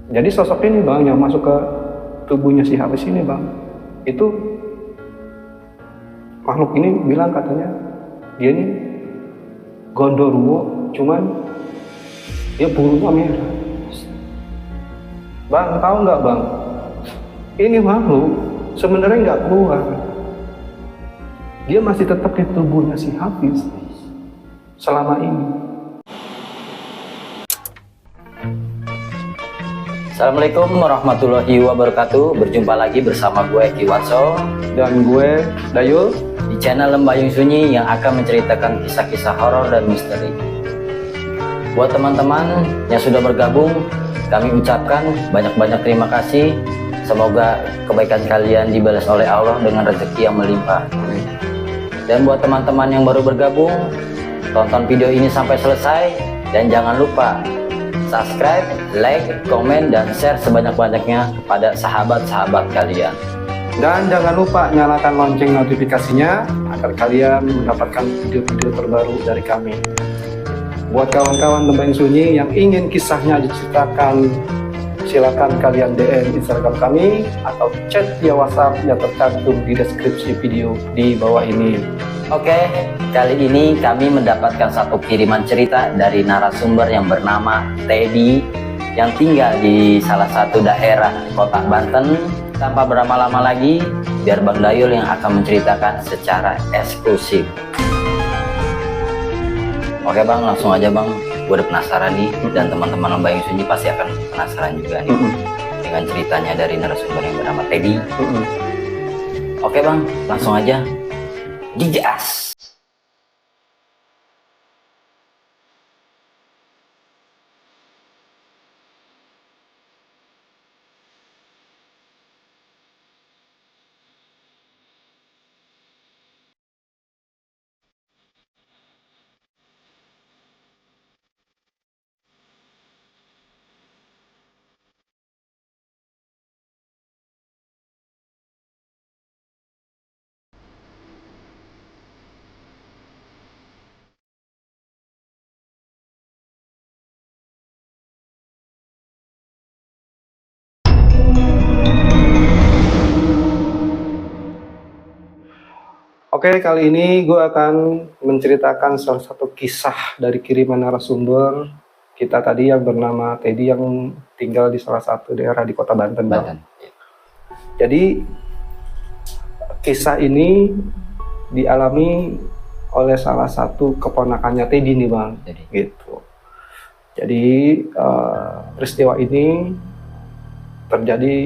Jadi sosok ini bang yang masuk ke tubuhnya si Hafiz ini bang, itu makhluk ini bilang katanya dia ini gondoruo, cuman dia burungnya merah. Bang, tahu nggak bang? Ini makhluk sebenarnya nggak keluar. Dia masih tetap di tubuhnya si Hafiz selama ini. Assalamualaikum warahmatullahi wabarakatuh. Berjumpa lagi bersama gue Kiwanso Dan gue Dayul di channel Lembayung Sunyi yang akan menceritakan kisah-kisah horor dan misteri. Buat teman-teman yang sudah bergabung, kami ucapkan banyak-banyak terima kasih. Semoga kebaikan kalian dibalas oleh Allah dengan rezeki yang melimpah. Dan buat teman-teman yang baru bergabung, tonton video ini sampai selesai dan jangan lupa subscribe, like, komen, dan share sebanyak-banyaknya kepada sahabat-sahabat kalian. Dan jangan lupa nyalakan lonceng notifikasinya agar kalian mendapatkan video-video terbaru dari kami. Buat kawan-kawan Lembayung Sunyi yang ingin kisahnya diceritakan, silakan kalian DM Instagram kami atau chat via WhatsApp yang tercantum di deskripsi video di bawah ini. Oke, kali ini kami mendapatkan satu kiriman cerita dari narasumber yang bernama Teddy yang tinggal di salah satu daerah kota Banten. Tanpa berlama-lama lagi, biar Bang Dayul yang akan menceritakan secara eksklusif. Oke Bang, langsung aja Bang. Gue udah penasaran nih, dan teman-teman Lembayung Sunyi pasti akan penasaran juga nih dengan ceritanya dari narasumber yang bernama Teddy. Oke Bang, langsung aja. Dijas. Oke, kali ini gue akan menceritakan salah satu kisah dari kiriman narasumber kita tadi yang bernama Teddy yang tinggal di salah satu daerah di kota Banten. Bang. Jadi kisah ini dialami oleh salah satu keponakannya Teddy nih bang. Gitu. Jadi peristiwa ini terjadi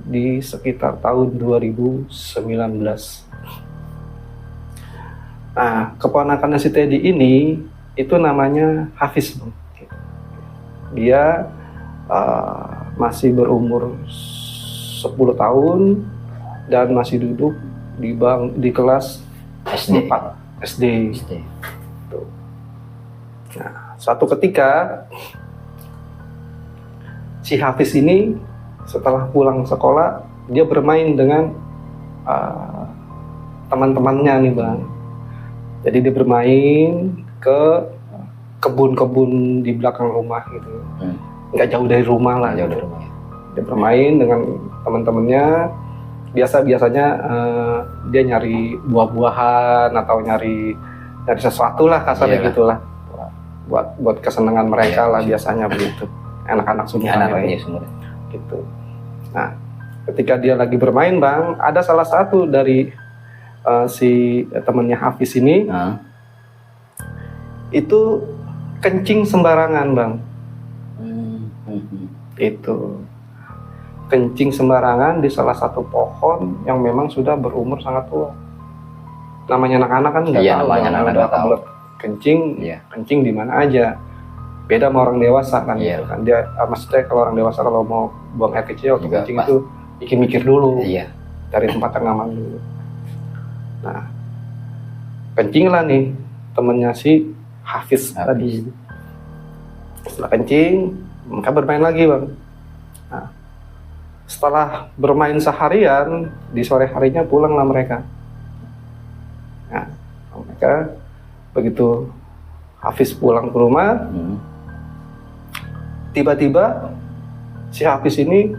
di sekitar tahun 2019. Nah, keponakannya si Teddy ini itu namanya Hafiz. Dia masih berumur 10 tahun dan masih duduk di kelas SD. 4 SD. Tuh. Nah, suatu ketika si Hafiz ini setelah pulang sekolah dia bermain dengan teman-temannya nih bang. Jadi dia bermain ke kebun-kebun di belakang rumah gitu, nggak jauh dari rumah lah. Jauh dari rumah. Dia bermain dengan teman-temannya. Biasanya dia nyari buah-buahan atau nyari sesuatu lah kasarnya gitulah, buat kesenangan mereka lah biasanya begitu. Anak-anak sumuran gitu. Nah, ketika dia lagi bermain bang, ada salah satu dari si temennya Hafiz ini itu kencing sembarangan bang. Itu kencing sembarangan di salah satu pohon yang memang sudah berumur sangat tua. Namanya anak-anak kan nggak tahu, udah kebelet kencing, kencing di mana aja. Beda sama orang dewasa kan, gitu kan. Dia maksudnya kalau orang dewasa kalau mau buang air kecil atau kencing itu mikir-mikir dulu, cari tempat yang aman dulu. Nah, kencing lah nih temennya si Hafiz tadi. Setelah kencing, mereka bermain lagi bang. Nah, setelah bermain seharian, di sore harinya pulanglah mereka. Nah, mereka begitu Hafiz pulang ke rumah, tiba-tiba si Hafiz ini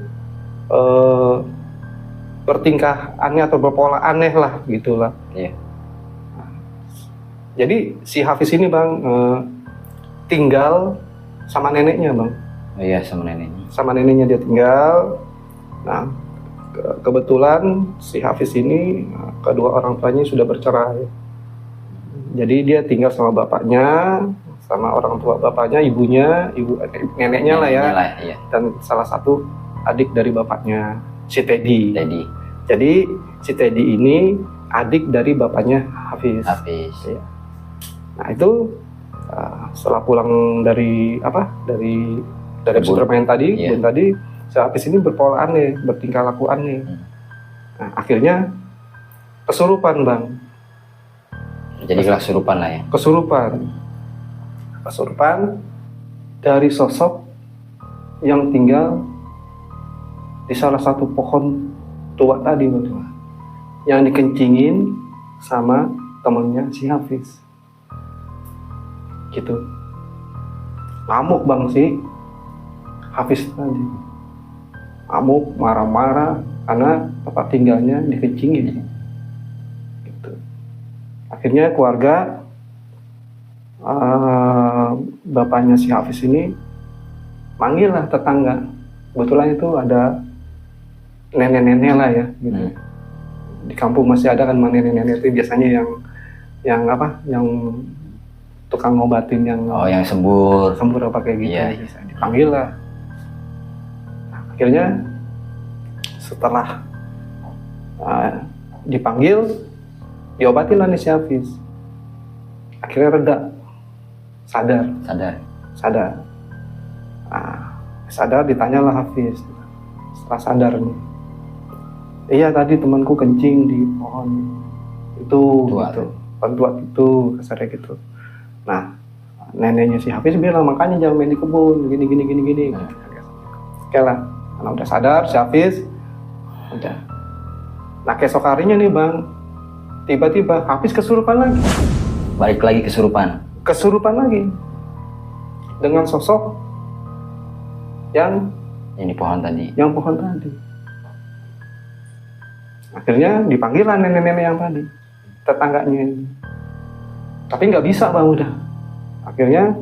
bertingkah aneh atau berpola aneh lah gitulah. Iya. Jadi si Hafiz ini bang tinggal sama neneknya bang. Oh iya, sama neneknya. Sama neneknya dia tinggal. Nah kebetulan si Hafiz ini kedua orang tuanya sudah bercerai. Jadi dia tinggal sama bapaknya, sama orang tua bapaknya, neneknya lah ya. Iya. Dan salah satu adik dari bapaknya, si Teddy. Jadi si Teddy ini adik dari bapaknya Hafiz. Ya. Nah itu setelah pulang dari bermain tadi, si Hafiz ini berpola aneh, bertingkah laku aneh. Nah, akhirnya kesurupan bang. Jadi kesurupan lah ya. Kesurupan dari sosok yang tinggal di salah satu pohon tua tadi bang, yang dikencingin sama temennya si Hafiz. Gitu. Ngamuk bang si Hafiz tadi. Ngamuk, marah-marah karena tempat tinggalnya dikencingin. Gitu. Akhirnya keluarga bapaknya si Hafiz ini manggil lah tetangga. Kebetulan itu ada nenek-nenek lah ya. Gitu. Di kampung masih ada kan nenek-nenek itu biasanya yang tukang ngobatin yang sembur apa kayak gitu. Iya. Dipanggil lah. Nah, akhirnya setelah dipanggil diobatin lah nih si Hafiz. Akhirnya reda, sadar. Sadar ditanya lah Hafiz. Setelah sadar nih, iya tadi temanku kencing di pohon itu gitu. Pohon tua itu kasarnya gitu. Nah, neneknya si Hafiz bilang makanya jangan main di kebun, gini. Oke lah, karena udah sadar si Hafiz, udah. Nah kesok harinya nih bang, tiba-tiba Hafiz kesurupan lagi. Balik lagi kesurupan. Kesurupan lagi dengan sosok yang pohon tadi. Yang pohon tadi. Akhirnya dipanggil lah nenek-nenek yang tadi, tetangganya ini. Tapi nggak bisa bang udah. Akhirnya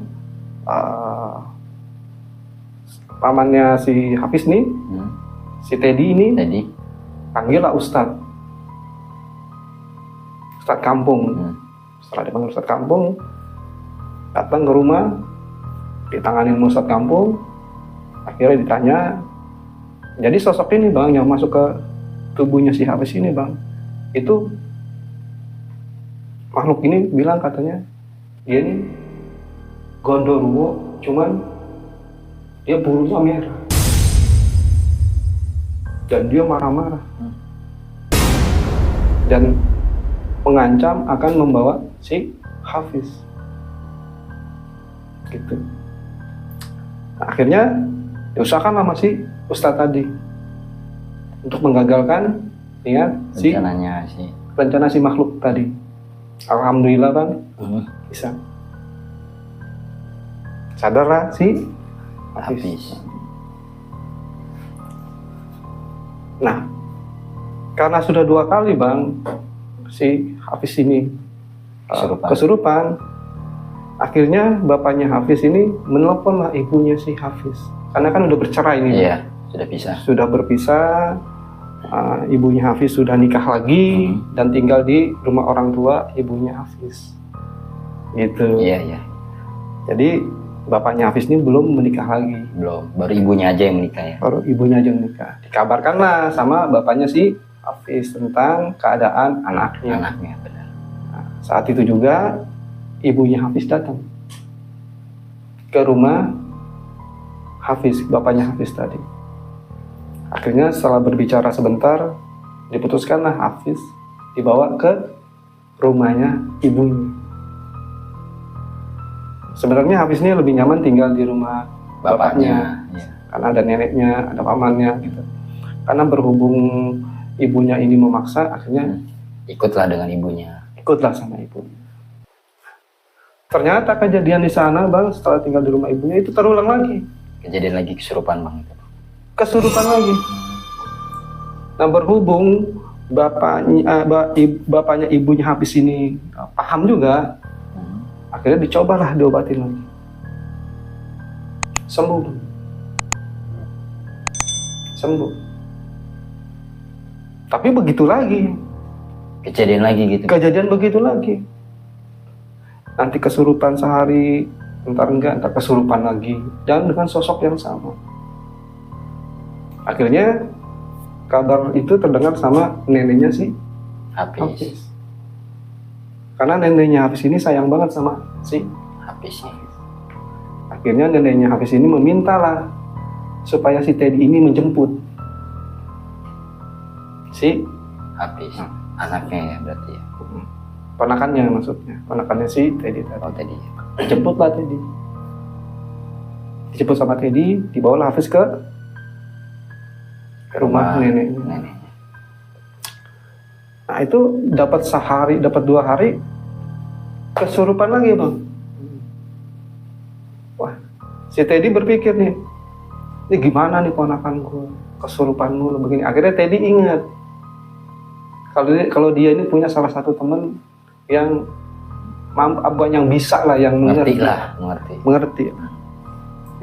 pamannya si Hafiz nih, si Teddy ini, panggil lah Ustadz kampung. Setelah dipanggil Ustadz kampung, datang ke rumah, ditanganin Ustadz kampung. Akhirnya ditanya, jadi sosok ini bang yang masuk ke tubuhnya si Hafiz ini bang, itu makhluk ini bilang katanya dia ini gondoruo, cuman dia bulunya merah dan dia marah-marah dan mengancam akan membawa si Hafiz gitu. Nah, akhirnya diusahakan sama si Ustadz tadi untuk menggagalkan rencana si makhluk tadi. Alhamdulillah bang, bisa sadarlah si Hafiz. Nah, karena sudah 2 kali bang si Hafiz ini kesurupan, akhirnya bapaknya Hafiz ini menelpon lah ibunya si Hafiz, karena kan udah bercerai nih. Iya, sudah berpisah. Ibunya Hafiz sudah nikah lagi dan tinggal di rumah orang tua ibunya Hafiz gitu. Iya. Jadi bapaknya Hafiz ini belum menikah lagi. Baru ibunya aja yang menikah ya. Baru ibunya aja yang menikah. Dikabarkanlah sama bapaknya si Hafiz tentang keadaan anaknya. Benar. Nah, saat itu juga ibunya Hafiz datang ke rumah Hafiz, bapaknya Hafiz tadi. Akhirnya setelah berbicara sebentar, diputuskanlah Hafiz dibawa ke rumahnya ibunya. Sebenarnya Hafiz ini lebih nyaman tinggal di rumah bapaknya. Ya. Karena ada neneknya, ada pamannya gitu. Karena berhubung ibunya ini memaksa, akhirnya ikutlah dengan ibunya. Ikutlah sama ibunya. Ternyata kejadian di sana bang, setelah tinggal di rumah ibunya itu terulang lagi. Kejadian lagi kesurupan bang. kesurupan lagi. Nah berhubung bapaknya ibunya Hafiz ini paham juga, akhirnya dicobalah diobatin lagi, sembuh. Tapi begitu lagi, kejadian begitu lagi. Nanti kesurupan sehari, entar kesurupan lagi, dan dengan sosok yang sama. Akhirnya kabar itu terdengar sama neneknya si Hafiz. Karena neneknya Hafiz ini sayang banget sama si Hafiz. Akhirnya neneknya Hafiz ini memintalah supaya si Teddy ini menjemput si Hafiz. Anaknya ya berarti ya. Ponakannya maksudnya, ponakannya si Teddy tadi. Oh, Teddy. Jemputlah Teddy. Dijemput sama Teddy, dibawalah Hafiz ke rumah neneknya. Nah itu dapat sehari, dapat 2 hari kesurupan lagi bang. Wah, si Teddy berpikir nih, ini gimana nih ponakan gue, kesurupan mulu begini. Akhirnya Teddy ingat kalau dia ini punya salah satu teman yang yang bisa lah, yang mengerti.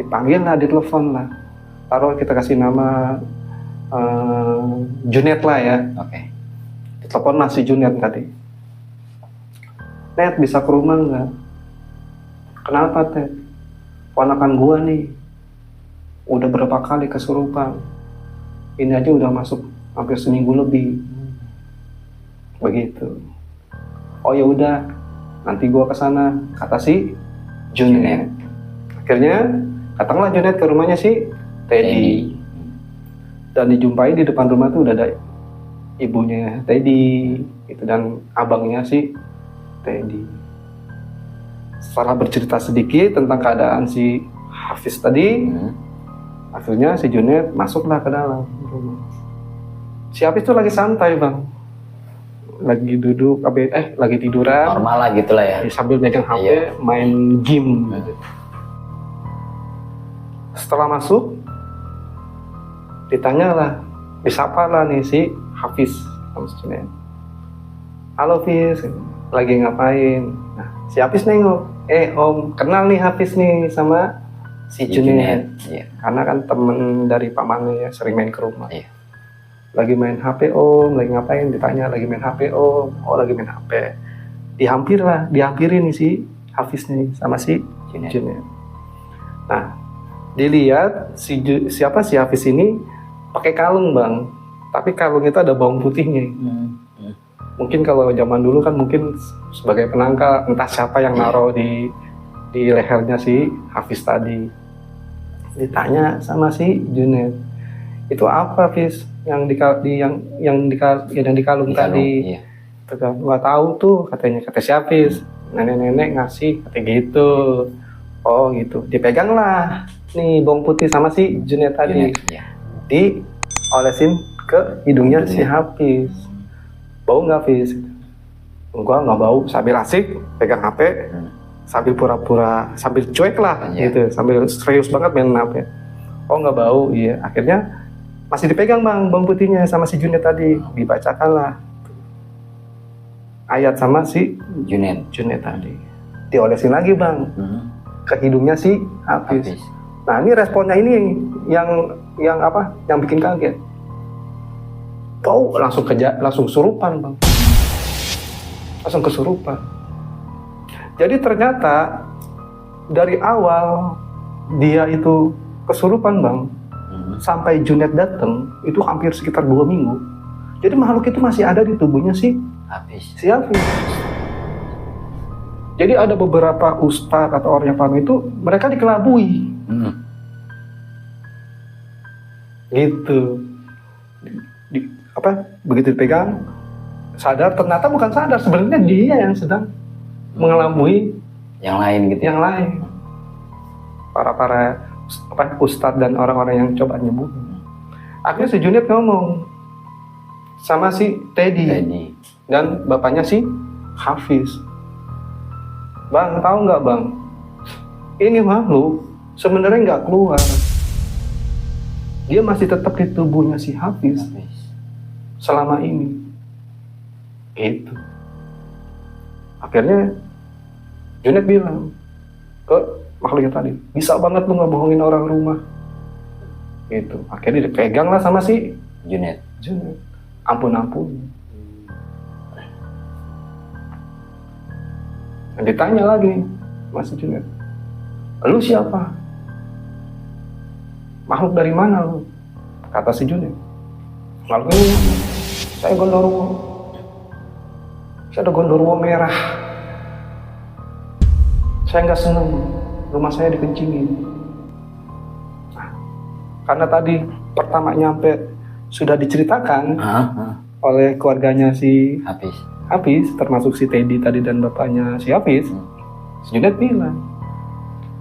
Dipanggil lah, ditelepon lah. Taruh kita kasih nama Junet lah ya. Oke. Ditelepon lah si Junet tadi. Net, bisa ke rumah nggak? Kenapa Ted? Ponakan gua nih udah berapa kali kesurupan. Ini aja udah masuk hampir seminggu lebih. Begitu. Oh ya udah, nanti gua kesana, kata si Junet. Akhirnya datanglah Junet ke rumahnya si Teddy. Dan dijumpai di depan rumah tuh udah ada ibunya Teddy itu dan abangnya si Teddy. Setelah bercerita sedikit tentang keadaan si Hafiz tadi, akhirnya si Junet masuklah ke dalam rumah. Si Hafiz tuh lagi santai bang, lagi duduk, lagi tiduran. Normal lah gitulah ya. Sambil megang HP, main game. Setelah masuk, ditanyalah, disapalah nih si Hafiz sama si Junet. Halo Hafiz, lagi ngapain? Nah, si Hafiz nengok, om, kenal nih Hafiz nih sama si Junet. Iya. Karena kan temen dari pamannya ya, sering main ke rumah. Iya. Lagi main HP om, lagi ngapain? Ditanya lagi main HP om, oh lagi main HP. Dihampirin nih si Hafiz nih sama si Junet. Nah, dilihat si Hafiz ini pakai kalung bang, tapi kalung itu ada bawang putihnya. Mungkin kalau zaman dulu kan mungkin sebagai penangkal, entah siapa yang naruh di lehernya si Hafiz tadi. Ditanya sama si Junet, itu apa Hafiz yang di kalung tadi? Iya. Nggak tahu tuh katanya, kata si Hafiz. Nenek-nenek ngasih, kata gitu. Oh gitu, dipeganglah nih bawang putih sama si Junet tadi. Diolesin ke hidungnya si Hafiz. Bau nggak Hafiz? Enggak bau. Sambil asik pegang HP, sambil pura-pura, sambil cuek lah gitu, sambil serius banget main HP. Oh nggak bau, iya. Akhirnya masih dipegang bang bawang putihnya sama si Junet tadi. Dibacakan lah ayat sama si Junet tadi. Diolesin lagi bang ke hidungnya si Hafiz. Nah ini responnya ini yang bikin kaget. Bau langsung kesurupan bang. Langsung kesurupan. Jadi ternyata dari awal dia itu kesurupan bang, sampai Junet datang itu hampir sekitar 2 minggu. Jadi makhluk itu masih ada di tubuhnya si Hafiz. Jadi ada beberapa ustadz atau orang yang paham itu mereka dikelabui. Gitu. Begitu dipegang sadar, ternyata bukan sadar, sebenarnya dia yang sedang mengelabui yang lain gitu. Yang lain. Para ustadz dan orang-orang yang coba nyembuh. Akhirnya si Junet ngomong sama si Teddy. Dan bapaknya si Hafiz. Bang, tahu nggak bang? Ini makhluk sebenarnya nggak keluar. dia masih tetap di tubuhnya si Hafiz selama ini. Gitu. Akhirnya Junet bilang ke makhluknya tadi, bisa banget lu ngebohongin orang rumah. Gitu. Akhirnya dipegang lah sama si Junet. Ampun. Dan ditanya lagi masih Junet, lu siapa? Makhluk dari mana lu? Kata si Junet, makhluk ini, saya Gondorwo. Saya ada Gondorwo merah. Saya nggak seneng rumah saya dikencingin. Nah, karena tadi pertama nyampe sudah diceritakan oleh keluarganya si Hafiz, termasuk si Teddy tadi dan bapaknya si Hafiz, si Junet bilang,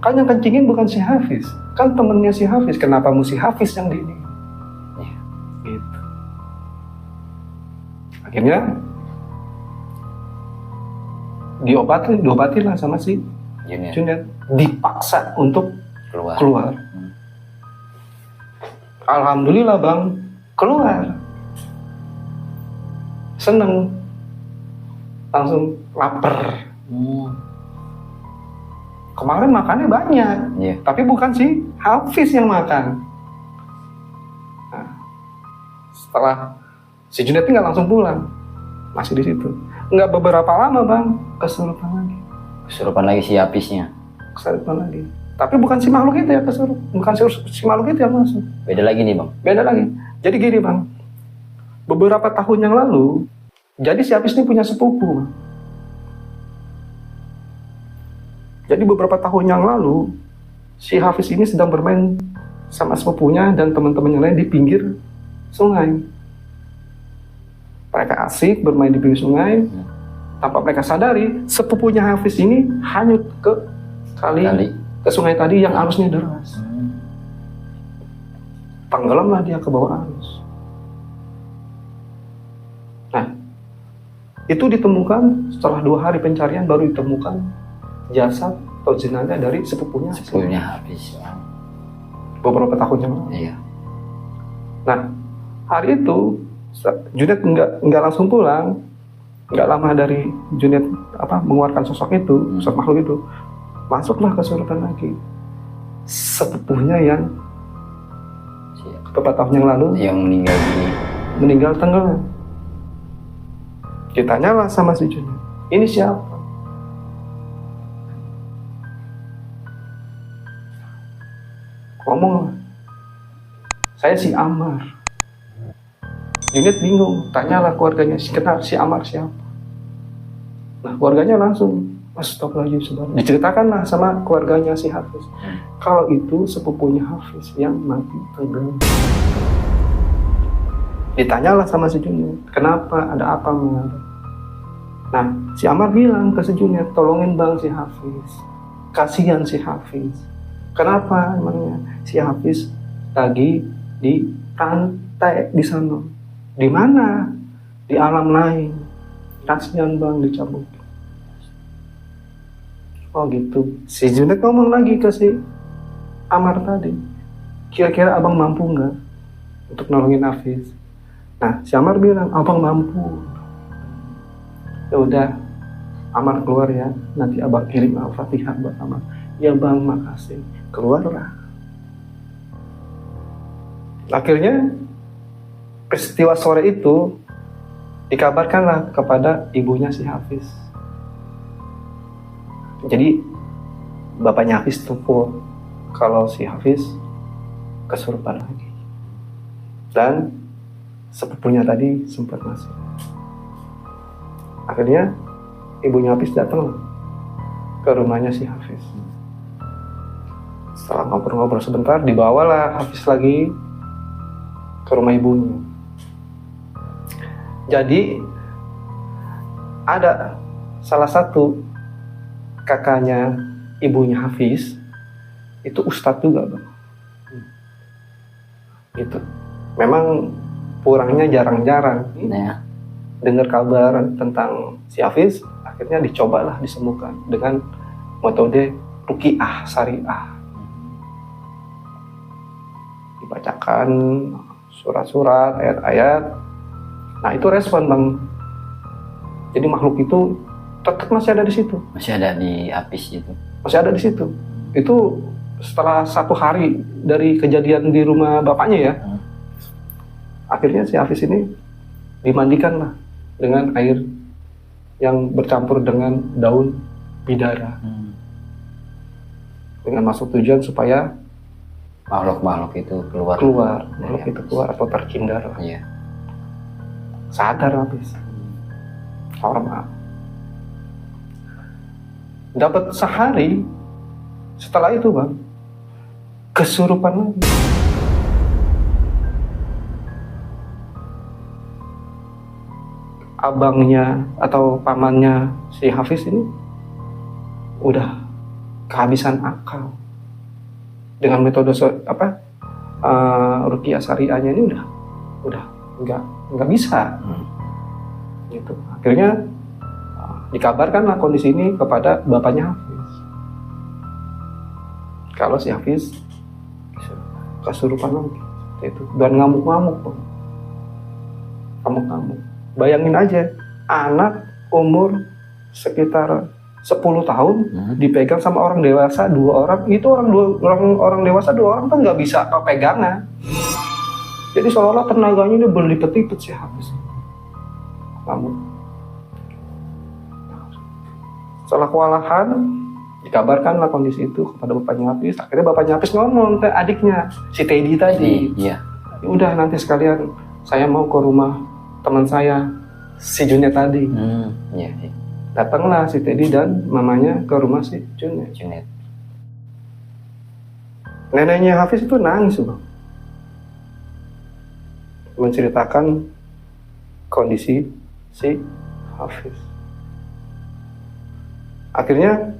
kan yang kencingin bukan si Hafiz, kan temennya si Hafiz, kenapa mesti Hafiz yang di ini? Gitu. Akhirnya diobati lah sama si Junet, dipaksa untuk keluar. Alhamdulillah bang, keluar. Seneng, langsung lapar. Kemarin makannya banyak, tapi bukan si Hafiz yang makan. Nah, setelah si Junet nggak langsung pulang, masih di situ. Nggak beberapa lama bang, kesurupan lagi si Hafiznya. Kesurupan lagi. Tapi bukan si makhluk itu ya kesurupan, bukan si makhluk itu yang masuk. Beda lagi nih bang. Beda lagi. Jadi gini bang, beberapa tahun yang lalu, jadi si Hafiz ini punya sepupu bang. Jadi beberapa tahun yang lalu, si Hafiz ini sedang bermain sama sepupunya dan teman-teman yang lain di pinggir sungai. Mereka asik bermain di pinggir sungai, tanpa mereka sadari, sepupunya Hafiz ini hanyut ke ke sungai tadi yang arusnya deras. Tenggelamlah dia ke bawah arus. Nah, itu ditemukan setelah 2 hari pencarian, baru ditemukan jasad atau jenazah dari sepupunya Hafiz. Beberapa tahun yang lalu. Iya. Nah, hari itu Junet nggak langsung pulang. Nggak lama dari Junet mengeluarkan sosok itu, sosok makhluk itu, masuklah kesurupan lagi sepupunya yang beberapa tahun yang lalu yang meninggal tenggelam. Ditanyalah sama si Junet, ini siapa? Ngomong, saya si Amar. Junet bingung, tanyalah keluarganya, kenal si Amar siapa? Nah, keluarganya langsung, astagfirullahaladzim, diceritakanlah sama keluarganya si Hafiz. Kalau itu sepupunya Hafiz yang mati tenggelam. Ditanyalah sama si Junet, kenapa, ada apa mengarah? Nah, si Amar bilang ke si Junet, tolongin bang si Hafiz, kasihan si Hafiz. Kenapa emangnya? Si Hafiz lagi di pantai di sana. Di mana? Di alam lain. Kasihan bang, dicabut. Oh gitu. Si Junet ngomong lagi ke si Amar tadi, kira-kira abang mampu nggak untuk nolongin Hafiz? Nah, si Amar bilang, abang mampu. Ya udah, Amar keluar ya, nanti abang kirim Al-Fatihah buat Amar. Ya bang, makasih. Keluarlah. Akhirnya peristiwa sore itu dikabarkanlah kepada ibunya si Hafiz. Jadi bapaknya Hafiz telepon kalau si Hafiz kesurupan lagi. Dan sepupunya tadi sempat masuk. Akhirnya ibunya Hafiz datang ke rumahnya si Hafiz. Setelah ngobrol-ngobrol sebentar, dibawalah Hafiz lagi ke rumah ibunya. Jadi ada salah satu kakaknya ibunya Hafiz itu ustadz juga bang. Gitu. Memang pulangnya jarang-jarang. Dengar kabar tentang si Hafiz, akhirnya dicobalah disembuhkan dengan metode ruqyah syariah. bacakan surat-surat, ayat-ayat. Nah itu respon Bang. Jadi makhluk itu tetap masih ada di situ. Masih ada di Hafiz itu. Masih ada di situ. Itu setelah 1 hari dari kejadian di rumah bapaknya ya. Akhirnya si Hafiz ini dimandikan lah dengan air yang bercampur dengan daun bidara. Dengan maksud tujuan supaya makhluk itu keluar makhluk itu keluar atau terhindar. Iya. Sadar Hafiz. Normal. Dapat sehari setelah itu Bang, kesurupan lagi. Abangnya atau pamannya si Hafiz ini udah kehabisan akal. Dengan metode ruqyah syariahnya ini udah nggak bisa. Gitu. Akhirnya dikabarkanlah kondisi ini kepada bapaknya Hafiz. Kalau si Hafiz kesurupan lagi itu dan ngamuk-ngamuk Bang. Ngamuk-ngamuk. Bayangin aja, anak umur sekitar 10 tahun dipegang sama orang dewasa 2 orang. Itu orang dewasa 2 orang kan nggak bisa pegangan. Jadi seolah-olah tenaganya ini berlipat-lipat si Hafiz. Ngamuk. Setelah kewalahan, dikabarkanlah kondisi itu kepada bapaknya Hafiz. Akhirnya bapaknya Hafiz ngomong ke adiknya, si Teddy tadi. Iya. Udah nanti sekalian saya mau ke rumah teman saya, si Junet tadi. Iya. Datanglah si Teddy dan mamanya ke rumah si Junet. Neneknya Hafiz itu nangis Bang. Menceritakan kondisi si Hafiz. Akhirnya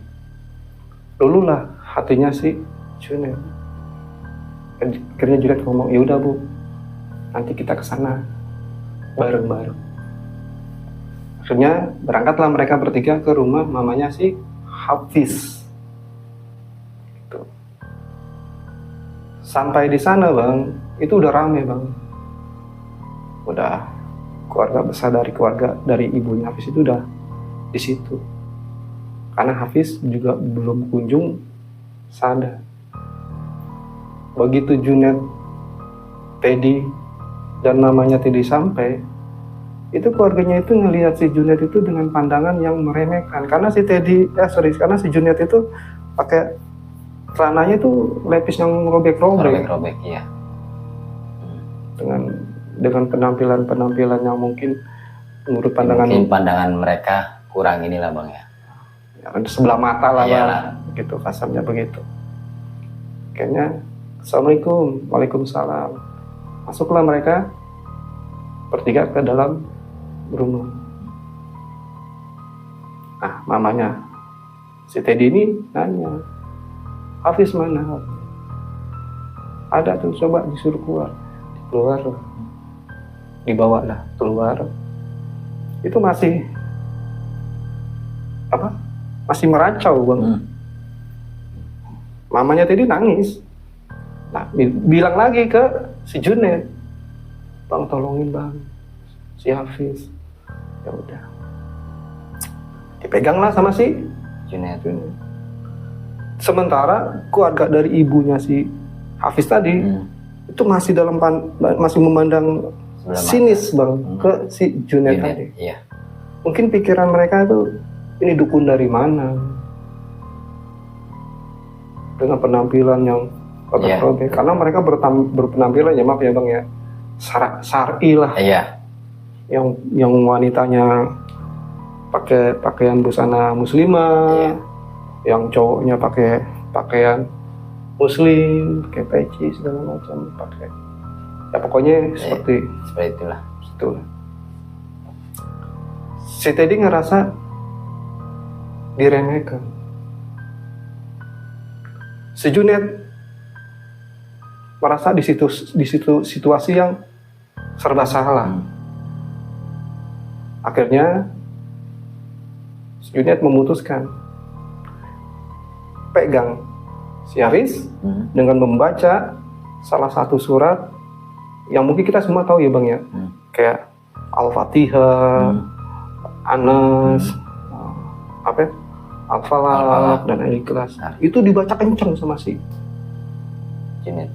lululah hatinya si Junet. Akhirnya Junet ngomong, ya udah Bu, nanti kita ke sana bareng-bareng. Akhirnya berangkatlah mereka bertiga ke rumah mamanya si Hafiz. Gitu. Sampai di sana Bang, itu udah rame Bang. Udah keluarga besar dari ibunya Hafiz itu udah di situ. Karena Hafiz juga belum kunjung sadar. Begitu Junet, Teddy dan namanya Teddy sampai, itu keluarganya itu ngelihat si Junet itu dengan pandangan yang meremehkan. Karena si Junet itu pakai celananya itu lepis yang robek-robek. Robek, iya. Dengan penampilan yang mungkin menurut pandangan mereka kurang inilah Bang ya. Sebelah mata lah Bang, gitu kasarnya begitu. Kayaknya Assalamualaikum, Waalaikumsalam. Masuklah mereka bertiga ke dalam rumah. Nah, mamanya si Teddy ini nanya, Hafiz mana? Ada tuh, coba disuruh keluar, dibawalah keluar. Itu masih meracau Bang. Mamanya Teddy nangis. Nah, bilang lagi ke si Junet, Bang tolongin Bang si Hafiz. Ya udah, dipeganglah sama si Junet. Sementara keluarga dari ibunya si Hafiz tadi itu masih memandang sinis Bang ke si Junet tadi. Iya. Mungkin pikiran mereka itu, ini dukun dari mana? Dengan penampilan yang robek-robek. Karena mereka berpenampilan ya, maaf ya Bang ya, syar'i lah. Iya. Yang wanitanya pakai pakaian busana muslimah, yang cowoknya pakai pakaian muslim, pakai peci segala macam, pakai. Ya pokoknya seperti itulah. Si Teddy ngerasa diremehkan. Si Junet merasa di situ situasi yang serba salah. Akhirnya si Junet memutuskan pegang si Hafiz dengan membaca salah satu surat yang mungkin kita semua tahu ya Bang ya, kayak Al-Fatihah, Anas, apa ya? Al-Falaq dan Al-Ikhlas. Itu dibaca kenceng sama si Junet.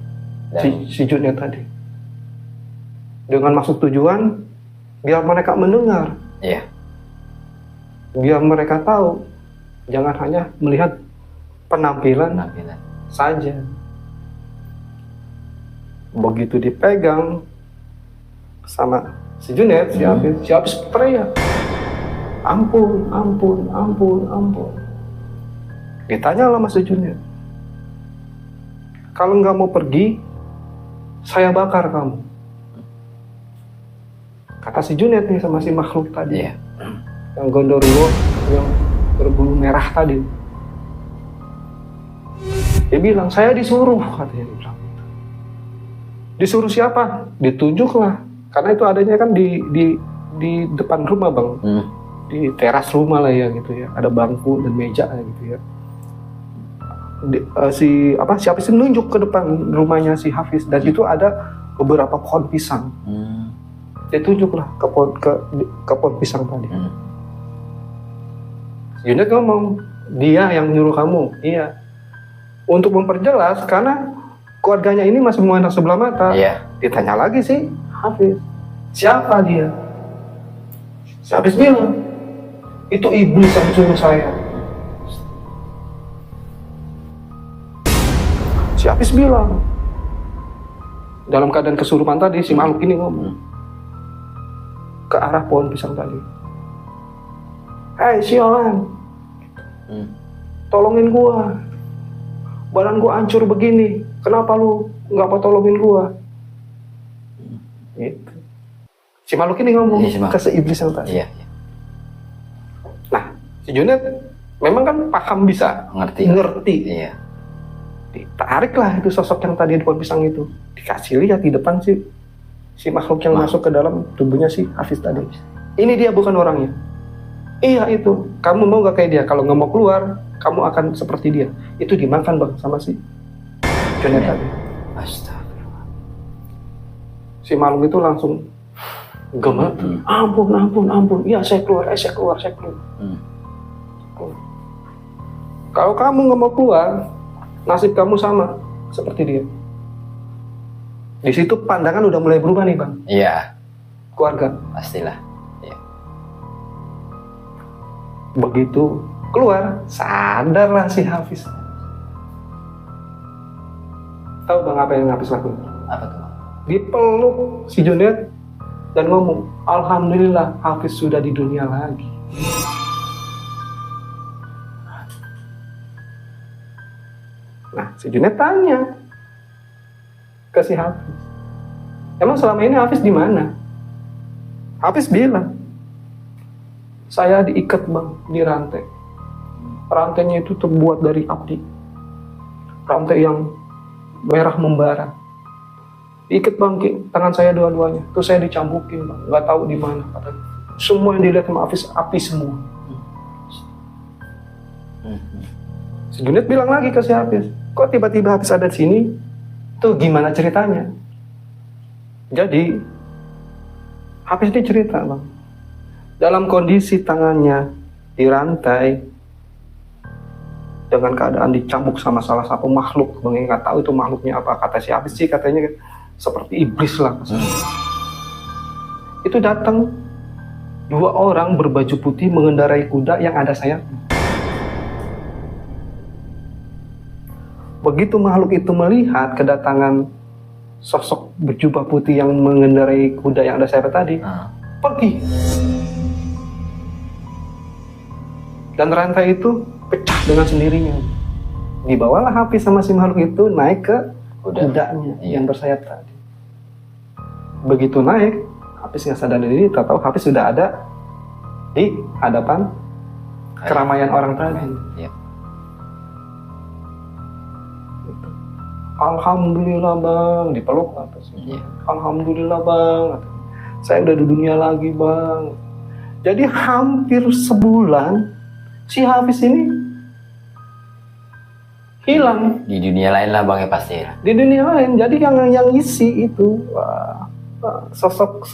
Si Junet tadi. Dengan maksud tujuan biar mereka mendengar. Iya. Biar mereka tahu, jangan hanya melihat penampilan saja. Begitu dipegang sama si Junet, si Hafiz teriak, ampun. Ditanya lah sama si Junet, kalau nggak mau pergi, saya bakar kamu. Kata si Junet nih sama si makhluk tadi, yang gondoruo, yang berbulu merah tadi. Dia bilang, saya disuruh, katanya dia bilang. Disuruh siapa? Ditunjuklah, karena itu adanya kan di depan rumah Bang, di teras rumah lah ya gitu ya, ada bangku dan meja gitu ya. Si Hafiz nunjuk ke depan rumahnya si Hafiz, dan itu ada beberapa pohon pisang. Dia tunjuklah ke pohon pisang tadi. Junet ngomong, dia yang nyuruh kamu. Iya. Untuk memperjelas, karena keluarganya ini masih memandang sebelah mata. Ditanya lagi sih Hafiz, siapa dia? Si Hafiz bilang, itu iblis yang suruh saya. Si Hafiz bilang, dalam keadaan kesurupan tadi, si makhluk ini ngomong ke arah pohon pisang tadi, hei sialan, tolongin gua, badan gua hancur begini, kenapa lu nggak mau tolongin gua? Gitu. Si makhluk ini ngomong ke si iblis yang tadi. Nah, si Junet memang kan paham, bisa ngerti. Ditariklah itu sosok yang tadi di pohon pisang itu, dikasih lihat di depan si makhluk yang masuk ke dalam tubuhnya si Hafiz tadi. Ini dia bukan orangnya. Iya itu. Kamu mau gak kayak dia? Kalau nggak mau keluar, kamu akan seperti dia. Itu dimakan Bang sama si Junet tadi. Astagfirullah. Si makhluk itu langsung gemet. Ampun. Iya saya keluar. Kalau kamu nggak mau keluar, nasib kamu sama seperti dia. Di situ pandangan udah mulai berubah nih Bang. Iya. Keluarga. Pastilah. Iya. Begitu keluar, sadarlah si Hafiz. Tahu Bang apa yang Hafiz lakukan? Apa tuh? Dipeluk si Junet dan ngomong, alhamdulillah Hafiz sudah di dunia lagi. Nah, si Junet tanya ke si Hafiz, emang selama ini Hafiz di mana? Hafiz bilang, saya diikat Bang di rantai. Rantainya itu terbuat dari api, rantai yang merah membara. Diikat Bang, tangan saya dua-duanya. Terus saya dicambukin Bang, nggak tahu di mana katanya. Semua yang dilihat sama Hafiz api semua. Si Junet bilang lagi ke si Hafiz, kok tiba-tiba Hafiz ada di sini? Tuh gimana ceritanya? Jadi Hafiz ini cerita Bang, dalam kondisi tangannya dirantai, dengan keadaan dicambuk sama salah satu makhluk. Bang nggak tahu itu makhluknya apa. Kata si Hafiz sih katanya seperti iblis lah. Itu datang 2 orang berbaju putih mengendarai kuda yang ada sayapnya. Begitu makhluk itu melihat kedatangan sosok berjubah putih yang mengendarai kuda yang ada sayap tadi, pergi. Dan rantai itu pecah dengan sendirinya. Dibawalah Hafiz sama si makhluk itu naik ke kudanya yang bersayap tadi. Begitu naik, Hafiz nggak sadar diri, tahu Hafiz sudah ada di hadapan keramaian orang tadi. Alhamdulillah Bang, dipeluk atas. Alhamdulillah Bang, saya udah di dunia lagi Bang. Jadi hampir sebulan si Hafiz ini hilang di dunia lain lah bang ya pasti ya. di dunia lain. Jadi yang ngisi itu sosok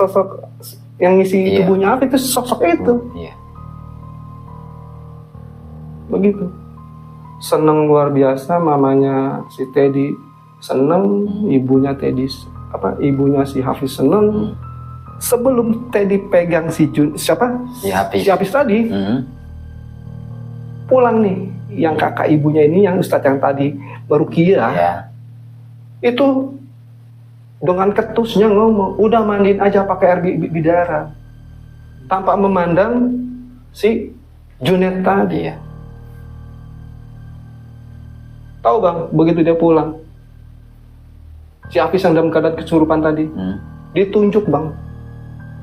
yang ngisi tubuhnya apa itu sosok itu. Iya. Begitu. Seneng luar biasa mamanya si Teddy, seneng ibunya Teddy ibunya si Hafiz seneng. Sebelum Teddy pegang si Hafiz tadi, pulang nih yang kakak ibunya ini, yang Ustadz yang tadi beruqyah, itu dengan ketusnya ngomong, udah mandiin aja pakai air bidara, tanpa memandang si Junet tadi. Tahu bang, begitu dia pulang, si Hafiz yang dalam keadaan kesurupan tadi, ditunjuk bang,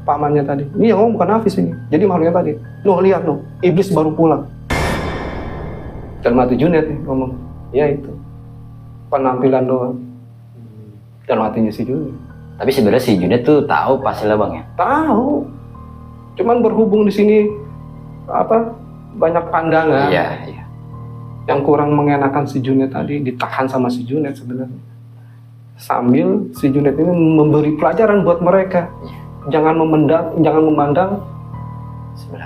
pamannya tadi. Ini yang ngomong bukan Hafiz ini, jadi makhluknya tadi. Nuh lihat nuh, iblis baru pulang. Dan mati Junet nih ngomong, ya itu penampilan doang. Dan matinya si Junet. Tapi sebenarnya si Junet tuh tahu pastilah bang ya. Tahu, cuman berhubung di sini banyak pandangan. Iya. Yang kurang mengenakan si Junet tadi, ditahan sama si Junet sebenarnya. Sambil si Junet ini memberi pelajaran buat mereka. Jangan memandang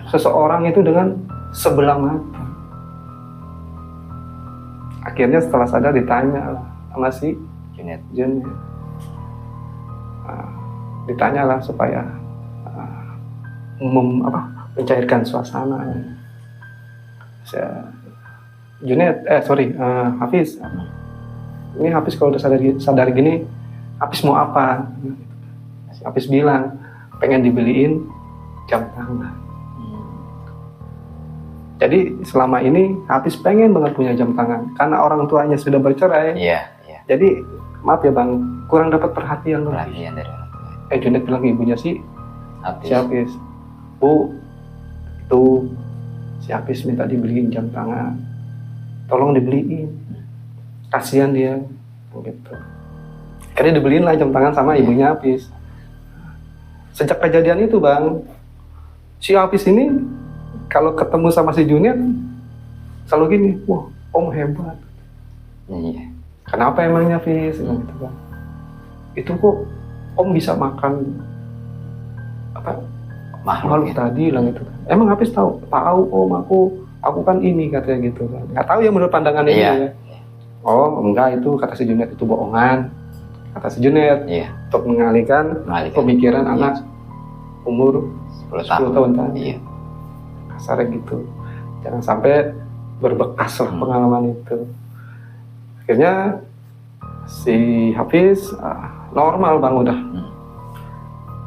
seseorang itu dengan sebelah mata. Akhirnya setelah sadar ditanya lah sama si Junet. Ditanya lah supaya mencairkan suasana. Hafiz. Ini Hafiz kalau udah sadar gini, Hafiz mau apa? Hafiz bilang pengen dibeliin jam tangan. Jadi selama ini Hafiz pengen banget punya jam tangan karena orang tuanya sudah bercerai. Iya. Jadi maaf ya bang, kurang dapat perhatian dari orang tua. Junet bilang ke ibunya si Hafiz, Bu, itu si Hafiz minta dibeliin jam tangan, tolong dibeliin, kasihan dia, gitu. Akhirnya dibeliin lah jam tangan sama ibunya Hafiz. Sejak kejadian itu bang, si Hafiz ini kalau ketemu sama si Junet selalu gini, wah om hebat. Iya. Kenapa emangnya Hafiz? Gitu bang. Itu kok om bisa makan makhluk tadi lah gitu. Emang Hafiz tahu om, aku kan ini katanya gitu kan. Nggak tahu ya menurut pandangan ini ya. Oh enggak, itu kata si Junet itu bohongan. Kata si Junet untuk mengalihkan pemikiran anak umur 10 tahun tadi. Kasarnya gitu. Jangan sampai berbekas lah pengalaman itu. Akhirnya si Hafiz normal bang udah.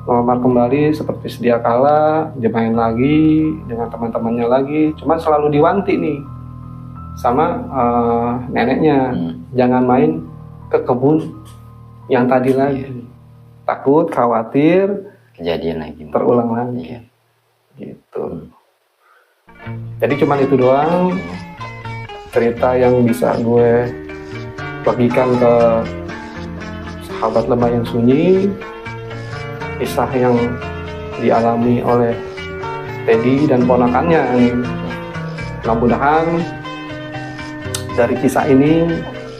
Normal kembali seperti sedia kala, dia main lagi dengan teman-temannya lagi. Cuman selalu diwanti nih sama neneknya, jangan main ke kebun yang tadi lagi. Takut, khawatir kejadian lagi, terulang lagi. Gitu. Jadi cuman itu doang cerita yang bisa gue bagikan ke sahabat lemah yang sunyi. Kisah yang dialami oleh Teddy dan ponakannya. Mudah-mudahan dari kisah ini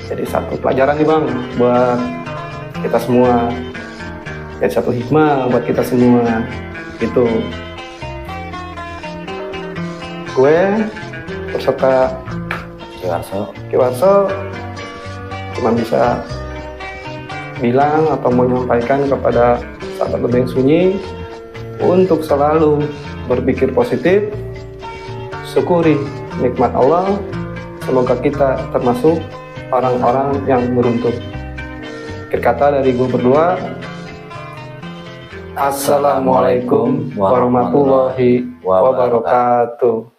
jadi satu pelajaran nih bang buat kita semua, jadi satu hikmah buat kita semua. Gitu. Gue berserta Kiwarso cuma bisa bilang atau menyampaikan kepada sahabat lemah yang sunyi untuk selalu berpikir positif, syukuri nikmat Allah. Semoga kita termasuk orang-orang yang beruntung. Akhir kata dari gue berdua, Assalamualaikum warahmatullahi wabarakatuh.